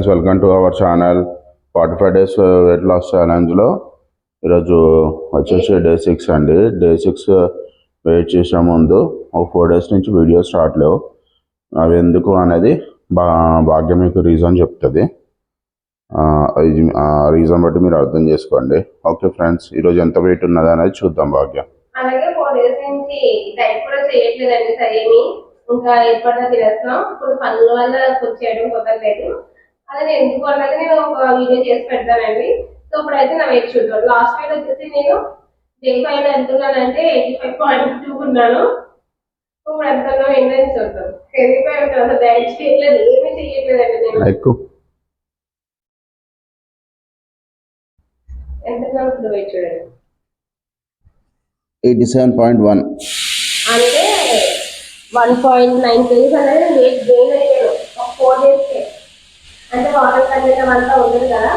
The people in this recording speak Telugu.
Friends, welcome to our channel 45 days weight loss ఛాలెంజ్లో ఈరోజు వచ్చేసి డే 6 అండి. డే 6 వెయిట్ చేసే ముందు ఒక 4 డేస్ నుంచి వీడియో స్టార్ట్ లేవు. అవి ఎందుకు అనేది భాగ్యం మీకు రీజన్ చెప్తుంది. రీజన్ బట్టి మీరు అర్థం చేసుకోండి. ఓకే ఫ్రెండ్స్, ఈరోజు ఎంత వెయిట్ ఉన్నది అనేది చూద్దాం. భాగ్యం అలాగే 4 డేస్ నుంచి డైట్ కూడా చేయట్లేదండి. సరేమి ఇంకా ఎప్పటిదా తినేస్తున్నాం. ఇప్పుడు పనుల వల్ల చేయడం కుదరలేదు. అదే నేను ఎందుకు అన్నది నేను ఒక వీడియో చేసి పెడతానండి. సో ఇప్పుడైతే నా వెయిట్ చూద్దాం. లాస్ట్ వెయిట్ వచ్చేసి నేను డే 5 ఎంతున్నానంటే 85.2 ఉన్నాను. ఇప్పుడు ఎంత ఏంటని చూద్దాం. పెరిగిపోయి అసలు డైట్ చేయట్లేదు, ఏమీ చేయట్లేదండి. నేను ఎంతున్నాను ఇప్పుడు వెయిట్ చూడండి, 87.1 అంటే 1.9 kgs అనేది వెయిట్ గెయిన్ అయ్యాను ఒక 4 డేస్కే. అంటే వాటర్ కంటెంట్ అంతా ఉంటుంది కదా,